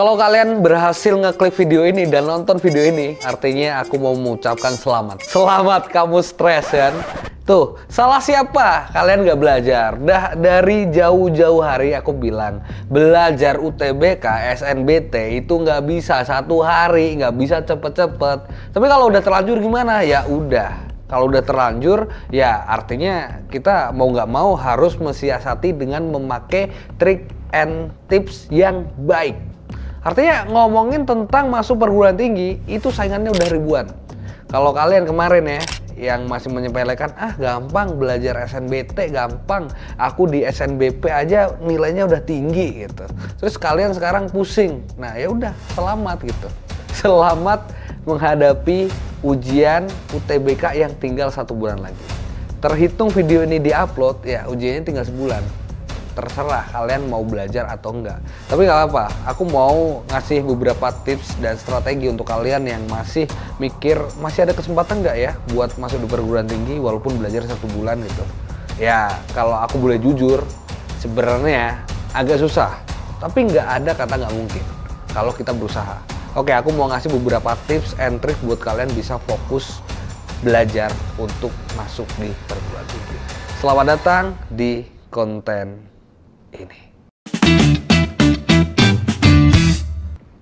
Kalau kalian berhasil ngeklik video ini dan nonton video ini, artinya aku mau mengucapkan selamat. Selamat kamu stres kan? Tuh, salah siapa? Kalian nggak belajar. Dari jauh-jauh hari aku bilang, belajar UTBK, SNBT itu nggak bisa satu hari, nggak bisa cepet-cepet. Tapi kalau udah terlanjur gimana? Ya udah. Kalau udah terlanjur, ya artinya kita mau nggak mau harus mensiasati dengan memakai trik and tips yang baik. Artinya ngomongin tentang masuk perguruan tinggi, itu saingannya udah ribuan. Kalau kalian kemarin ya, yang masih menyepelekan, gampang belajar SNBT, gampang. Aku di SNBP aja nilainya udah tinggi gitu. Terus kalian sekarang pusing. Nah ya udah, selamat gitu. Selamat menghadapi ujian UTBK yang tinggal 1 bulan lagi. Terhitung video ini diupload, ya ujiannya tinggal sebulan. Terserah kalian mau belajar atau enggak. Tapi nggak apa-apa, aku mau ngasih beberapa tips dan strategi untuk kalian yang masih mikir, masih ada kesempatan nggak ya buat masuk di perguruan tinggi walaupun belajar 1 bulan gitu. Ya, kalau aku boleh jujur, sebenarnya agak susah. Tapi nggak ada kata nggak mungkin kalau kita berusaha. Oke, aku mau ngasih beberapa tips and trick buat kalian bisa fokus belajar untuk masuk di perguruan tinggi. Selamat datang di konten ini.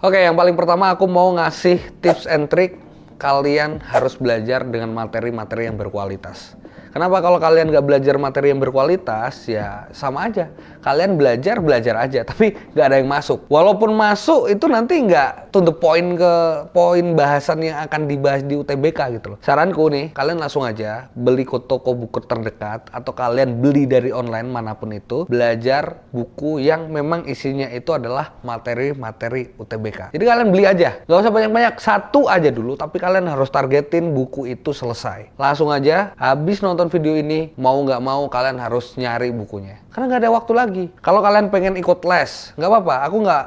Oke, yang paling pertama aku mau ngasih tips and trick. Kalian harus belajar dengan materi-materi yang berkualitas. Kenapa? Kalau kalian nggak belajar materi yang berkualitas, ya sama aja. Kalian belajar aja, tapi nggak ada yang masuk. Walaupun masuk, itu nanti nggak to the point ke poin bahasan yang akan dibahas di UTBK gitu loh. Saranku nih, kalian langsung aja beli ke toko buku terdekat, atau kalian beli dari online manapun itu, belajar buku yang memang isinya itu adalah materi-materi UTBK. Jadi kalian beli aja, nggak usah banyak-banyak, 1 aja dulu, tapi kalian harus targetin buku itu selesai. Langsung aja, habis nonton video ini, mau nggak mau kalian harus nyari bukunya. Karena nggak ada waktu lagi. Kalau kalian pengen ikut les, nggak apa-apa. Aku nggak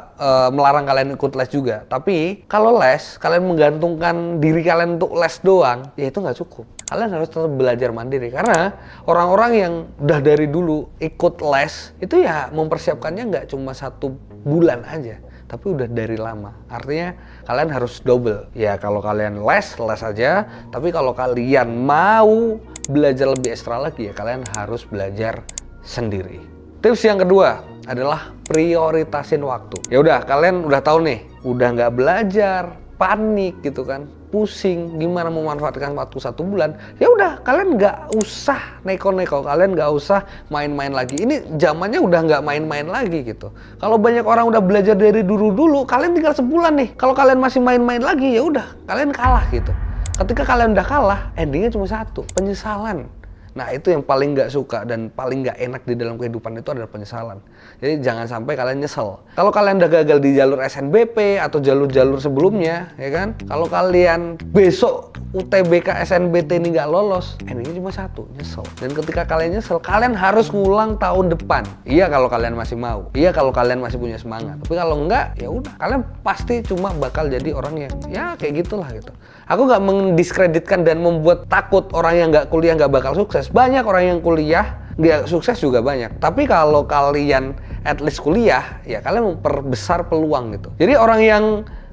melarang kalian ikut les juga. Tapi kalau les, kalian menggantungkan diri kalian untuk les doang, ya itu nggak cukup. Kalian harus tetap belajar mandiri. Karena orang-orang yang udah dari dulu ikut les, itu ya mempersiapkannya nggak cuma 1 bulan aja, tapi udah dari lama. Artinya kalian harus double. Ya kalau kalian les aja. Tapi kalau kalian mau belajar lebih ekstra lagi, ya kalian harus belajar sendiri. Tips yang kedua adalah prioritasin waktu. Ya udah, kalian udah tahu nih, udah nggak belajar, panik gitu kan, pusing gimana memanfaatkan waktu 1 bulan. Ya udah, kalian nggak usah neko-neko, kalian nggak usah main-main lagi. Ini zamannya udah nggak main-main lagi gitu. Kalau banyak orang udah belajar dari dulu, kalian tinggal sebulan nih. Kalau kalian masih main-main lagi, ya udah, kalian kalah gitu. Ketika kalian udah kalah, endingnya cuma 1, penyesalan. Nah itu yang paling nggak suka dan paling nggak enak di dalam kehidupan itu adalah penyesalan. Jadi jangan sampai kalian nyesel. Kalau kalian udah gagal di jalur SNBP atau jalur-jalur sebelumnya, ya kan? Kalau kalian besok UTBK SNBT ini nggak lolos, endingnya cuma 1, nyesel. Dan ketika kalian nyesel, kalian harus ngulang tahun depan. Iya kalau kalian masih mau. Iya kalau kalian masih punya semangat. Tapi kalau enggak, ya udah. Kalian pasti cuma bakal jadi orang yang ya kayak gitulah gitu. Aku nggak mendiskreditkan dan membuat takut orang yang nggak kuliah nggak bakal sukses. Banyak orang yang kuliah nggak sukses juga banyak. Tapi kalau kalian at least kuliah, ya kalian memperbesar peluang gitu. Jadi orang yang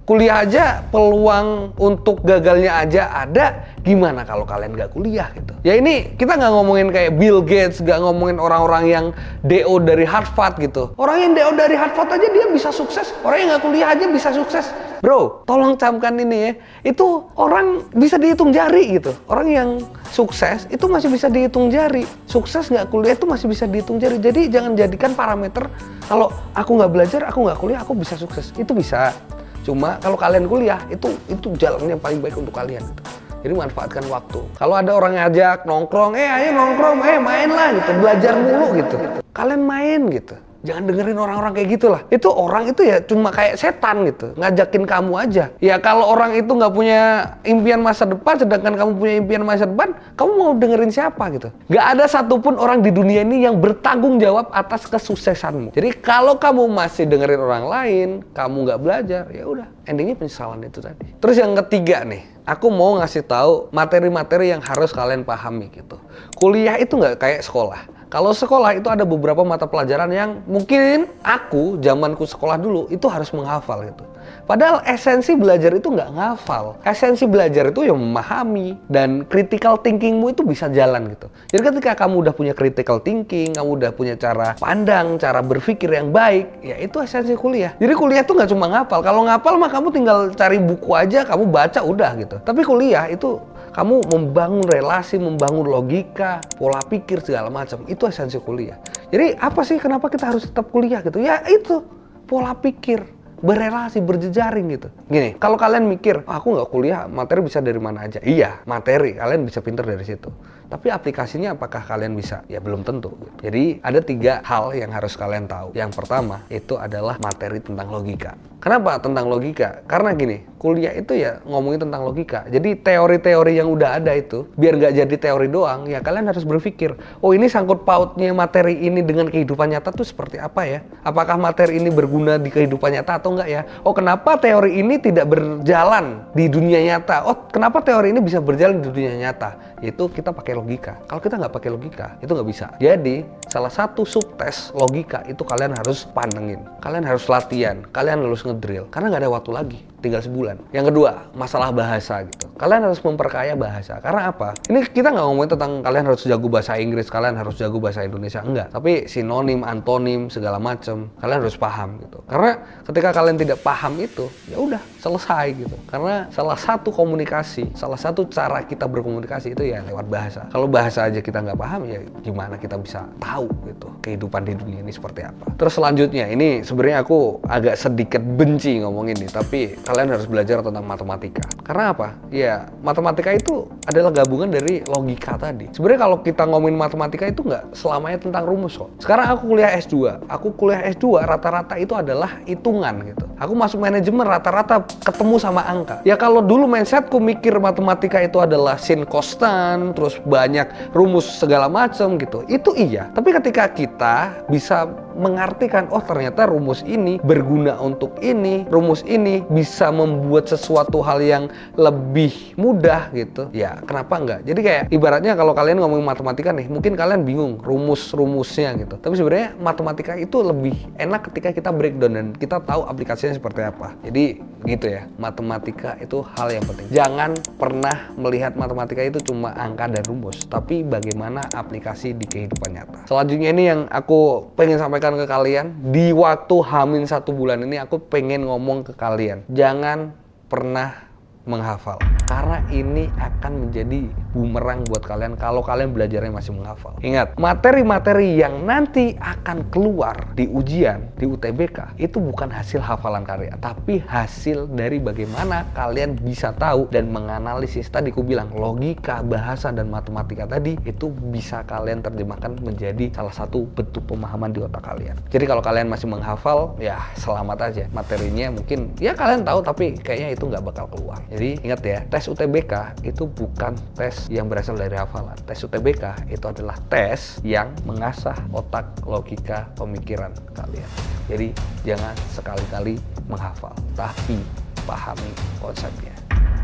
kuliah aja peluang untuk gagalnya aja ada, gimana kalau kalian nggak kuliah gitu. Ya ini kita nggak ngomongin kayak Bill Gates, nggak ngomongin orang-orang yang DO dari Harvard gitu. Orang yang DO dari Harvard aja dia bisa sukses, orang yang nggak kuliah aja bisa sukses. Bro, tolong camkan ini ya, itu orang bisa dihitung jari gitu. Orang yang sukses itu masih bisa dihitung jari. Sukses nggak kuliah itu masih bisa dihitung jari. Jadi jangan jadikan parameter kalau aku nggak belajar, aku nggak kuliah, aku bisa sukses. Itu bisa. Cuma kalau kalian kuliah, itu jalan yang paling baik untuk kalian gitu. Jadi manfaatkan waktu. Kalau ada orang ngajak nongkrong, ayo nongkrong, main lah gitu, belajar mulu gitu. Kalian main gitu. Jangan dengerin orang-orang kayak gitulah. Itu orang itu ya cuma kayak setan gitu, ngajakin kamu aja. Ya kalau orang itu nggak punya impian masa depan, sedangkan kamu punya impian masa depan, kamu mau dengerin siapa gitu? Nggak ada satupun orang di dunia ini yang bertanggung jawab atas kesuksesanmu. Jadi kalau kamu masih dengerin orang lain, kamu nggak belajar, ya udah, endingnya penyesalan itu tadi. Terus yang ketiga nih, aku mau ngasih tahu materi-materi yang harus kalian pahami gitu. Kuliah itu nggak kayak sekolah. Kalau sekolah itu ada beberapa mata pelajaran yang mungkin aku, zamanku sekolah dulu, itu harus menghafal gitu. Padahal esensi belajar itu nggak ngafal. Esensi belajar itu yang memahami, dan critical thinkingmu itu bisa jalan gitu. Jadi ketika kamu udah punya critical thinking, kamu udah punya cara pandang, cara berpikir yang baik, ya itu esensi kuliah. Jadi kuliah itu nggak cuma ngapal. Kalau ngapal mah kamu tinggal cari buku aja, kamu baca udah gitu. Tapi kuliah itu kamu membangun relasi, membangun logika, pola pikir segala macam. Itu esensi kuliah. Jadi apa sih kenapa kita harus tetap kuliah gitu? Ya itu pola pikir, berelasi, berjejaring gitu. Gini, kalau kalian mikir, aku nggak kuliah, materi bisa dari mana aja. Iya, materi, kalian bisa pinter dari situ. Tapi aplikasinya apakah kalian bisa? Ya belum tentu. Jadi ada 3 hal yang harus kalian tahu. Yang pertama, itu adalah materi tentang logika. Kenapa tentang logika? Karena gini, kuliah itu ya ngomongin tentang logika. Jadi teori-teori yang udah ada itu, biar nggak jadi teori doang, ya kalian harus berpikir, oh ini sangkut pautnya materi ini dengan kehidupan nyata tuh seperti apa ya? Apakah materi ini berguna di kehidupan nyata atau enggak ya? Oh kenapa teori ini tidak berjalan di dunia nyata? Oh kenapa teori ini bisa berjalan di dunia nyata? Yaitu kita pakai logika. Kalau kita nggak pakai logika, itu nggak bisa. Jadi salah satu subtes logika itu kalian harus pantengin. Kalian harus latihan, kalian harus ngedrill. Karena nggak ada waktu lagi, tinggal sebulan. Yang kedua, masalah bahasa gitu. Kalian harus memperkaya bahasa. Karena apa? Ini kita nggak ngomongin tentang kalian harus jago bahasa Inggris, kalian harus jago bahasa Indonesia. Enggak. Tapi sinonim, antonim, segala macam, kalian harus paham gitu. Karena ketika kalian tidak paham itu, ya udah selesai gitu. Karena salah satu komunikasi, salah satu cara kita berkomunikasi itu ya lewat bahasa. Kalau bahasa aja kita nggak paham, ya gimana kita bisa tahu gitu kehidupan di dunia ini seperti apa. Terus selanjutnya, ini sebenarnya aku agak sedikit benci ngomongin ini, tapi kalian harus belajar tentang matematika. Karena apa? Ya matematika itu adalah gabungan dari logika tadi. Sebenarnya kalau kita ngomongin matematika itu nggak selamanya tentang rumus kok. Sekarang aku kuliah S2. Aku kuliah S2 rata-rata itu adalah hitungan gitu. Aku masuk manajemen rata-rata ketemu sama angka. Ya kalau dulu mindsetku mikir matematika itu adalah sin kostan, terus banyak rumus segala macam gitu. Itu iya. Tapi ketika kita bisa mengartikan, oh ternyata rumus ini berguna untuk ini, rumus ini bisa membuat sesuatu hal yang lebih mudah gitu. Ya kenapa enggak? Jadi kayak ibaratnya kalau kalian ngomongin matematika nih, mungkin kalian bingung rumus-rumusnya gitu. Tapi sebenarnya matematika itu lebih enak ketika kita breakdown dan kita tahu aplikasinya seperti apa. Jadi gitu ya, matematika itu hal yang penting. Jangan pernah melihat matematika itu cuma angka dan rumus, tapi bagaimana aplikasi di kehidupan nyata. Selanjutnya ini yang aku pengen sampaikan ke kalian, di waktu H-1 bulan ini aku pengen ngomong ke kalian, jangan pernah menghafal. Karena ini akan menjadi bumerang buat kalian kalau kalian belajarnya masih menghafal. Ingat, materi-materi yang nanti akan keluar di ujian, di UTBK, itu bukan hasil hafalan karya, tapi hasil dari bagaimana kalian bisa tahu dan menganalisis. Tadi aku bilang, logika, bahasa, dan matematika tadi, itu bisa kalian terjemahkan menjadi salah satu bentuk pemahaman di otak kalian. Jadi kalau kalian masih menghafal, ya selamat aja. Materinya mungkin, ya kalian tahu, tapi kayaknya itu nggak bakal keluar. Jadi ingat ya, tes UTBK itu bukan tes yang berasal dari hafalan. Tes UTBK itu adalah tes yang mengasah otak, logika, pemikiran kalian. Jadi jangan sekali-kali menghafal, tapi pahami konsepnya.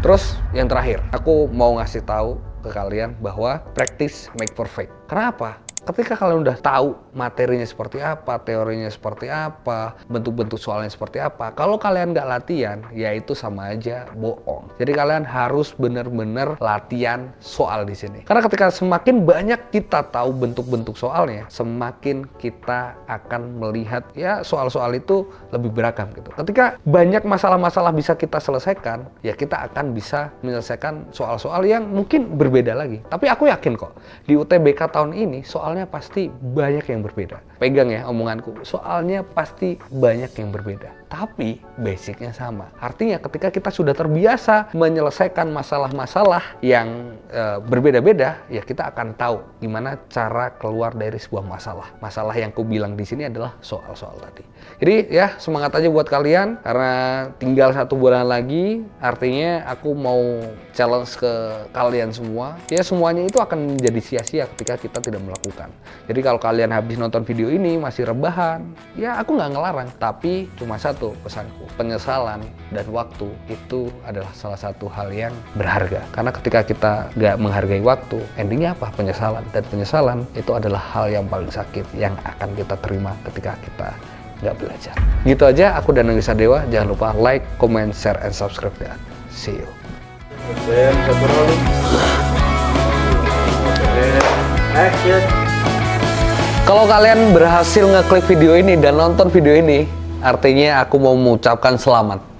Terus yang terakhir, aku mau ngasih tahu ke kalian bahwa practice make perfect. Kenapa? Ketika kalian udah tahu materinya seperti apa, teorinya seperti apa, bentuk-bentuk soalnya seperti apa, kalau kalian nggak latihan, ya itu sama aja bohong. Jadi kalian harus benar-benar latihan soal di sini. Karena ketika semakin banyak kita tahu bentuk-bentuk soalnya, semakin kita akan melihat ya soal-soal itu lebih beragam gitu. Ketika banyak masalah-masalah bisa kita selesaikan, ya kita akan bisa menyelesaikan soal-soal yang mungkin berbeda lagi. Tapi aku yakin kok, di UTBK tahun ini soalnya pasti banyak yang berbeda. Pegang ya omonganku, soalnya pasti banyak yang berbeda. Tapi basicnya sama. Artinya ketika kita sudah terbiasa menyelesaikan masalah-masalah yang berbeda-beda, ya kita akan tahu gimana cara keluar dari sebuah masalah. Masalah yang ku bilang di sini adalah soal-soal tadi. Jadi ya semangat aja buat kalian, karena tinggal 1 bulan lagi. Artinya aku mau challenge ke kalian semua. Ya semuanya itu akan menjadi sia-sia ketika kita tidak melakukan. Jadi kalau kalian habis nonton video video ini masih rebahan, ya aku nggak ngelarang. Tapi cuma satu pesanku, penyesalan dan waktu itu adalah salah satu hal yang berharga. Karena ketika kita nggak menghargai waktu, endingnya apa? Penyesalan. Dan penyesalan itu adalah hal yang paling sakit yang akan kita terima ketika kita nggak belajar. Gitu aja, aku Danang Wisadewa. Jangan lupa like, comment, share, and subscribe ya. See you. Kalau kalian berhasil ngeklik video ini dan nonton video ini, artinya aku mau mengucapkan selamat.